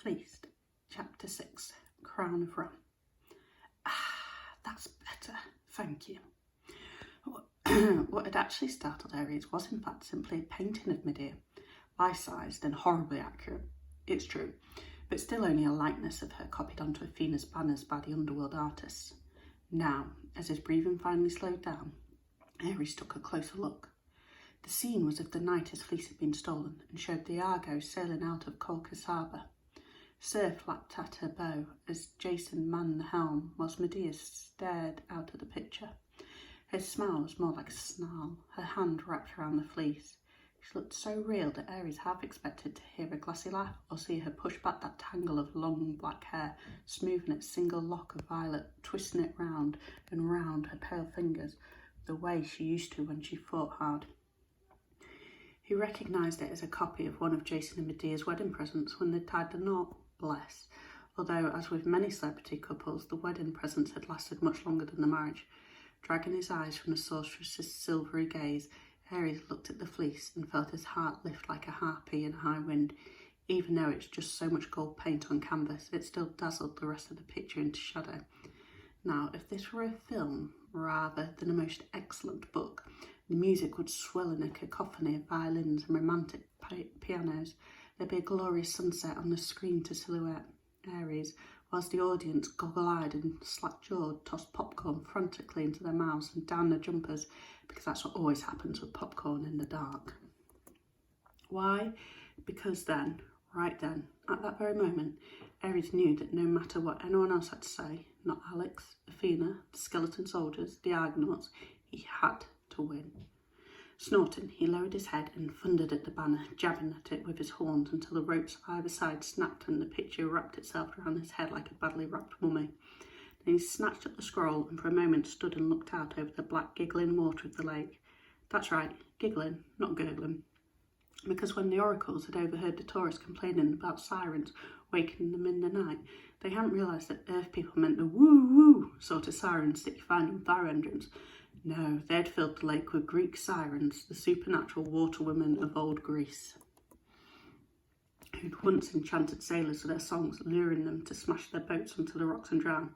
Fleeced Chapter 6, Crown of Rum. That's better, thank you. What had actually startled Aries was in fact simply a painting of Medea, life-sized and horribly accurate, it's true, but still only a likeness of her copied onto Athena's banners by the underworld artists. Now, as his breathing finally slowed down, Aries took a closer look. The scene was of the night his fleece had been stolen and showed the Argo sailing out of Colchis harbour. Surf lapped at her bow as Jason manned the helm, whilst Medea stared out at the picture. Her smile was more like a snarl, her hand wrapped around the fleece. She looked so real that Aries half expected to hear a glassy laugh or see her push back that tangle of long black hair, smoothing its single lock of violet, twisting it round and round her pale fingers, the way she used to when she fought hard. He recognised it as a copy of one of Jason and Medea's wedding presents when they tied the knot. Bless. Although, as with many celebrity couples, the wedding presents had lasted much longer than the marriage. Dragging his eyes from the sorceress's silvery gaze, Aries looked at the fleece and felt his heart lift like a harpy in a high wind. Even though it's just so much gold paint on canvas, it still dazzled the rest of the picture into shadow. Now, if this were a film rather than a most excellent book, the music would swell in a cacophony of violins and romantic pianos. There'd be a glorious sunset on the screen to silhouette Aries, whilst the audience, goggle-eyed and slack-jawed, tossed popcorn frantically into their mouths and down their jumpers, because that's what always happens with popcorn in the dark. Why? Because then, right then, at that very moment, Aries knew that no matter what anyone else had to say, not Alex, Athena, the skeleton soldiers, the Argonauts, he had to win. Snorting, he lowered his head and thundered at the banner, jabbing at it with his horns until the ropes either side snapped and the picture wrapped itself around his head like a badly wrapped mummy. Then he snatched up the scroll and for a moment stood and looked out over the black giggling water of the lake. That's right, giggling, not gurgling. Because when the oracles had overheard the tourists complaining about sirens waking them in the night, they hadn't realised that Earth people meant the woo-woo sort of sirens that you find on fire engines. No, they had filled the lake with Greek sirens, the supernatural water women of old Greece, who'd once enchanted sailors with their songs, luring them to smash their boats onto the rocks and drown.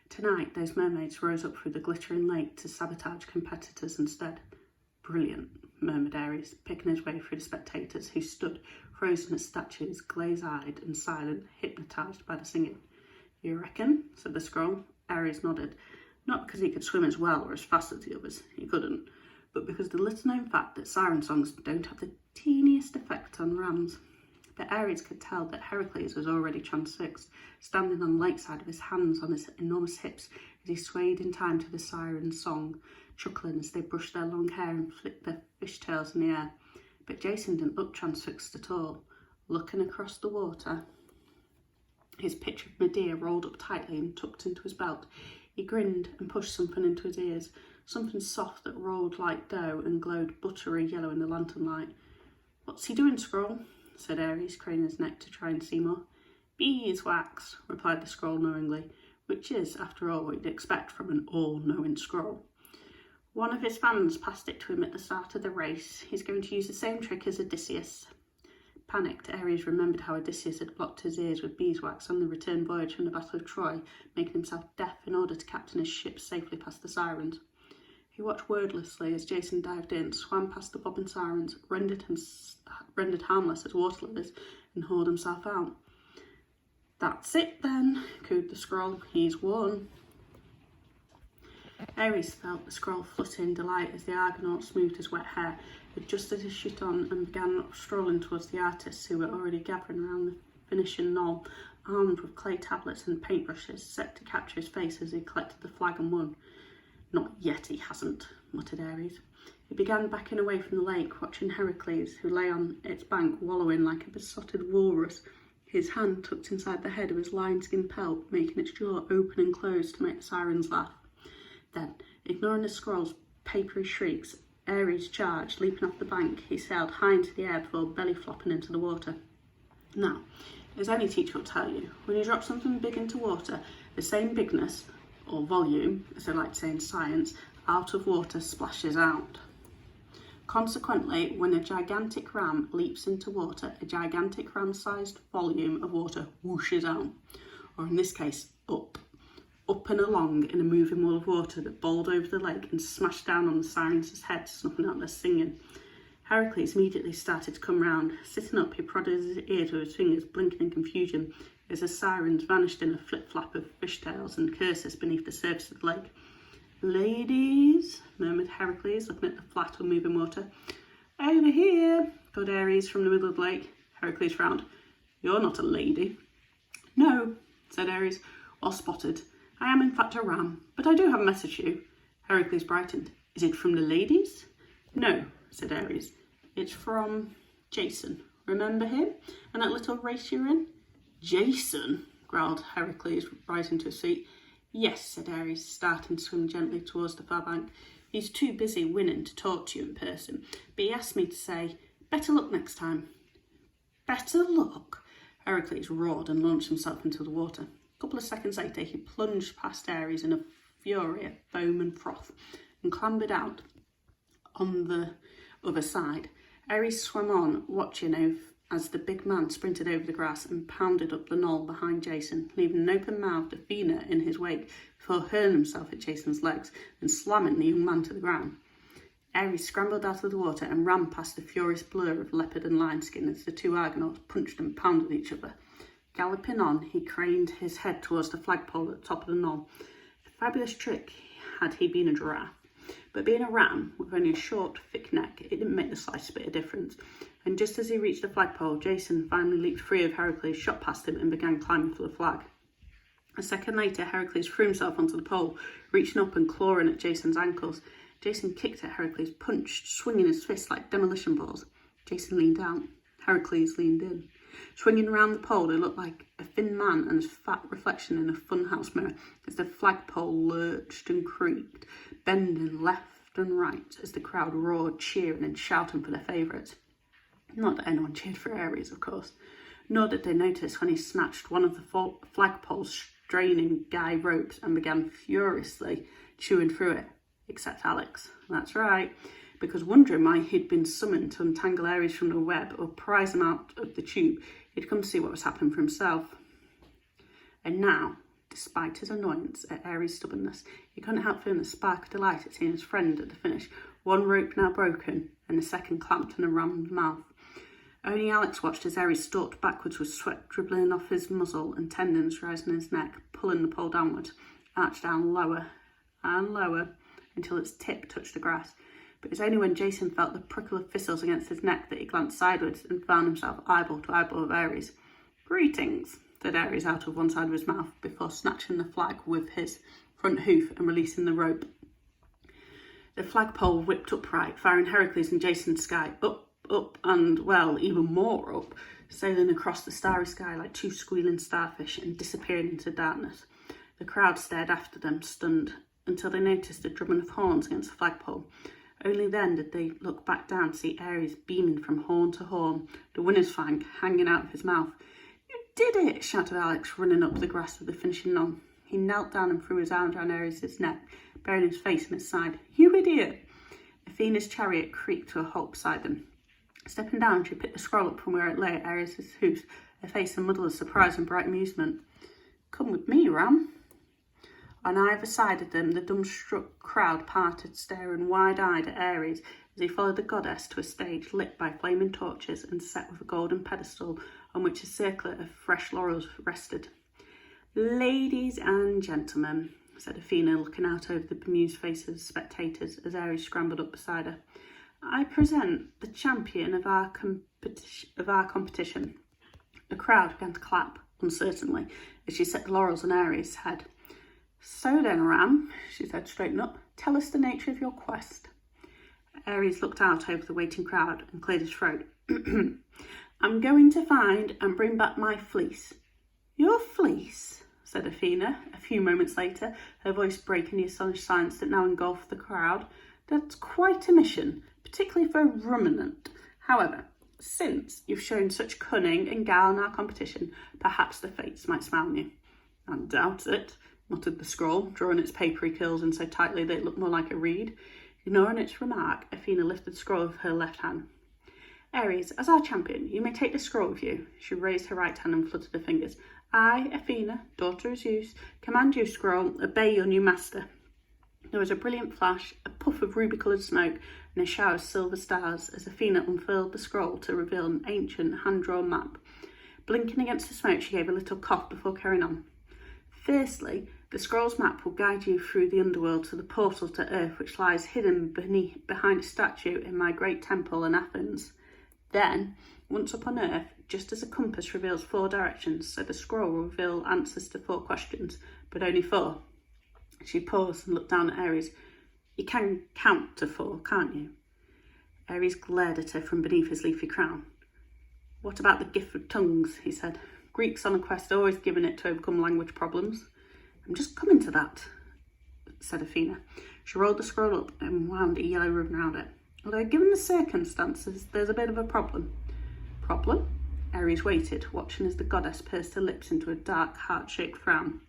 Tonight, those mermaids rose up through the glittering lake to sabotage competitors instead. Brilliant, murmured Aries, picking his way through the spectators who stood, frozen as statues, glaze-eyed and silent, hypnotised by the singing. You reckon? Said the scroll. Aries nodded. Not because he could swim as well or as fast as the others, he couldn't, but because the little-known fact that siren songs don't have the teeniest effect on rams. But Aries could tell that Heracles was already transfixed, standing on the lakeside with his hands on his enormous hips as he swayed in time to the siren's song, chuckling as they brushed their long hair and flicked their fishtails in the air. But Jason didn't look transfixed at all. Looking across the water, his picture of Medea rolled up tightly and tucked into his belt. He grinned and pushed something into his ears, something soft that rolled like dough and glowed buttery yellow in the lantern light. What's he doing, Scroll? Said Aries, craning his neck to try and see more. Beeswax, replied the scroll knowingly, which is, after all, what you'd expect from an all-knowing scroll. One of his fans passed it to him at the start of the race. He's going to use the same trick as Odysseus. Panicked, Aries remembered how Odysseus had blocked his ears with beeswax on the return voyage from the Battle of Troy, making himself deaf in order to captain his ship safely past the sirens. He watched wordlessly as Jason dived in, swam past the bobbing sirens, rendered harmless as water lilies, and hauled himself out. That's it then, cooed the scroll. He's won. Aries felt the scroll flutter in delight as the Argonaut smoothed his wet hair, adjusted his chute on and began strolling towards the artists who were already gathering around the finishing knoll, armed with clay tablets and paintbrushes set to capture his face as he collected the flag and won. Not yet he hasn't, muttered Aries. He began backing away from the lake, watching Heracles, who lay on its bank wallowing like a besotted walrus, his hand tucked inside the head of his lion-skin pelt, making its jaw open and close to make the sirens laugh. Then, ignoring the scroll's papery shrieks, Aries charged. Leaping off the bank, he sailed high into the air before belly flopping into the water. Now, as any teacher will tell you, when you drop something big into water, the same bigness, or volume, as they like to say in science, out of water splashes out. Consequently, when a gigantic ram leaps into water, a gigantic ram-sized volume of water whooshes out, or in this case, up and along in a moving wall of water that bowled over the lake and smashed down on the sirens' heads, snuffing out their singing. Heracles immediately started to come round. Sitting up, he prodded his ears with his fingers, blinking in confusion, as the sirens vanished in a flip-flap of fishtails and curses beneath the surface of the lake. "Ladies," murmured Heracles, looking at the flat, unmoving water. "Over here," called Ares from the middle of the lake. Heracles frowned. "You're not a lady." "No," said Ares, well spotted. "I am in fact a ram, but I do have a message for you." Heracles brightened. "Is it from the ladies?" "No," said Ares. "It's from Jason. Remember him? And that little race you're in?" "Jason?" growled Heracles, rising to his feet. "Yes," said Ares, starting to swim gently towards the far bank. "He's too busy winning to talk to you in person, but he asked me to say, better luck next time." "Better luck?" Heracles roared and launched himself into the water. A couple of seconds later, he plunged past Ares in a fury of foam and froth and clambered out on the other side. Ares swam on, watching as the big man sprinted over the grass and pounded up the knoll behind Jason, leaving an open-mouthed Athena in his wake before hurling himself at Jason's legs and slamming the young man to the ground. Ares scrambled out of the water and ran past the furious blur of leopard and lion skin as the two Argonauts punched and pounded each other. Galloping on, he craned his head towards the flagpole at the top of the knoll. A fabulous trick had he been a giraffe. But being a ram, with only a short, thick neck, it didn't make the slightest bit of difference. And just as he reached the flagpole, Jason finally leaped free of Heracles, shot past him and began climbing for the flag. A second later, Heracles threw himself onto the pole, reaching up and clawing at Jason's ankles. Jason kicked at Heracles, punched, swinging his fists like demolition balls. Jason leaned out. Heracles leaned in. Swinging around the pole, they looked like a thin man and his fat reflection in a funhouse mirror as the flagpole lurched and creaked, bending left and right as the crowd roared, cheering and shouting for their favourites. Not that anyone cheered for Ares, of course, nor did they notice when he snatched one of the flagpole's straining guy ropes and began furiously chewing through it, except Alex. That's right, because wondering why he'd been summoned to untangle Ares from the web or prise him out of the tube, he'd come to see what was happening for himself. And now, despite his annoyance at Ares' stubbornness, he couldn't help feeling a spark of delight at seeing his friend at the finish, one rope now broken and the second clamped in a ram's mouth. Only Alex watched as Ares stalked backwards with sweat dribbling off his muzzle and tendons rising in his neck, pulling the pole downwards, arched down lower and lower until its tip touched the grass. But it was only when Jason felt the prickle of thistles against his neck that he glanced sideways and found himself eyeball to eyeball with Ares. "Greetings," said Ares out of one side of his mouth before snatching the flag with his front hoof and releasing the rope. The flagpole whipped upright, firing Heracles and Jason to the sky, up, and, well, even more up, sailing across the starry sky like two squealing starfish and disappearing into darkness. The crowd stared after them, stunned, until they noticed the drumming of horns against the flagpole. Only then did they look back down to see Ares beaming from horn to horn, the winner's fang hanging out of his mouth. "You did it!" shouted Alex, running up the grass with the finishing knoll. He knelt down and threw his arms around Ares' neck, burying his face in his side. "You idiot!" Athena's chariot creaked to a halt beside them. Stepping down, she picked the scroll up from where it lay at Ares' hoofs, her face a muddle of surprise and bright amusement. "Come with me, Ram." On either side of them, the dumbstruck crowd parted, staring wide-eyed at Ares as he followed the goddess to a stage lit by flaming torches and set with a golden pedestal on which a circlet of fresh laurels rested. "Ladies and gentlemen," said Athena, looking out over the bemused faces of the spectators as Ares scrambled up beside her, "I present the champion of our competition." The crowd began to clap uncertainly as she set the laurels on Ares' head. "So then, Ram," she said, straightening up, "tell us the nature of your quest." Ares looked out over the waiting crowd and cleared his throat. "I'm going to find and bring back my fleece." "Your fleece?" said Athena, a few moments later, her voice breaking the astonished silence that now engulfed the crowd. "That's quite a mission, particularly for a ruminant. However, since you've shown such cunning and guile in our competition, perhaps the fates might smile on you." "I doubt it," muttered the scroll, drawing its papery curls in so tightly that it looked more like a reed. Ignoring its remark, Athena lifted the scroll with her left hand. Ares, as our champion, you may take the scroll with you. She raised her right hand and fluttered her fingers. I, Athena, daughter of Zeus, command you, scroll, obey your new master. There was a brilliant flash, a puff of ruby-coloured smoke, and a shower of silver stars as Athena unfurled the scroll to reveal an ancient hand-drawn map. Blinking against the smoke, she gave a little cough before carrying on. Firstly, the scroll's map will guide you through the underworld to the portal to Earth, which lies hidden behind a statue in my great temple in Athens. Then, once up on Earth, just as a compass reveals 4 directions, so the scroll will reveal answers to 4 questions, but only 4. She paused and looked down at Ares. You can count to 4, can't you? Ares glared at her from beneath his leafy crown. What about the gift of tongues, he said. Greeks on a quest are always given it to overcome language problems. I'm just coming to that, said Athena. She rolled the scroll up and wound a yellow ribbon around it. Although given the circumstances, there's a bit of a problem. Problem? Ares waited, watching as the goddess pursed her lips into a dark, heart-shaped frown.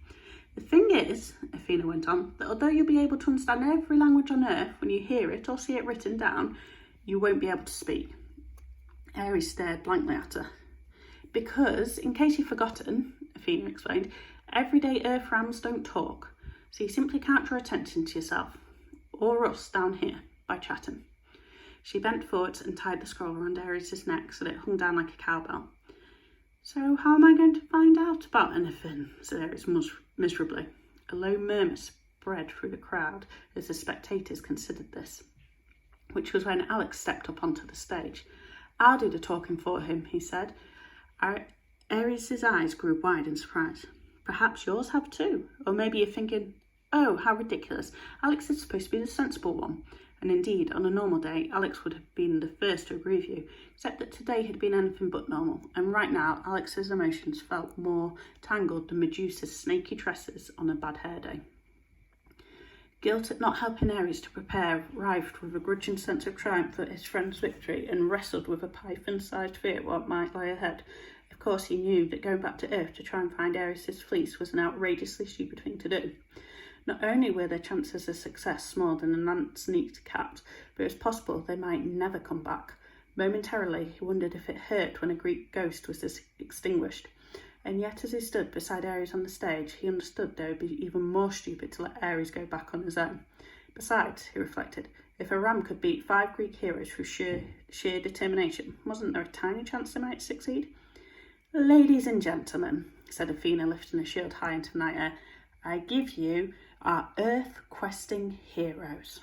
The thing is, Athena went on, that although you'll be able to understand every language on Earth when you hear it or see it written down, you won't be able to speak. Ares stared blankly at her. Because, in case you've forgotten, Athena explained, everyday Earth rams don't talk, so you simply can't draw attention to yourself, or us down here, by chatting. She bent forwards and tied the scroll around Ares' neck so that it hung down like a cowbell. So how am I going to find out about anything? Said Ares miserably. A low murmur spread through the crowd as the spectators considered this, which was when Alex stepped up onto the stage. I'll do the talking for him, he said. Ares' eyes grew wide in surprise. Perhaps yours have too. Or maybe you're thinking, oh, how ridiculous. Alex is supposed to be the sensible one. And indeed, on a normal day, Alex would have been the first to agree with you, except that today had been anything but normal, and right now Alex's emotions felt more tangled than Medusa's snaky tresses on a bad hair day. Guilt at not helping Ares to prepare writhed with a grudging sense of triumph at his friend's victory and wrestled with a python-sized fear at what might lie ahead. Of course, he knew that going back to Earth to try and find Ares' fleece was an outrageously stupid thing to do. Not only were their chances of success smaller than an ant's sneaked cat, but it was possible they might never come back. Momentarily, he wondered if it hurt when a Greek ghost was extinguished. And yet, as he stood beside Ares on the stage, he understood they would be even more stupid to let Ares go back on his own. Besides, he reflected, if a ram could beat 5 Greek heroes through sheer determination, wasn't there a tiny chance they might succeed? Ladies and gentlemen, said Athena, lifting her shield high into the night air, I give you our Earth-questing heroes.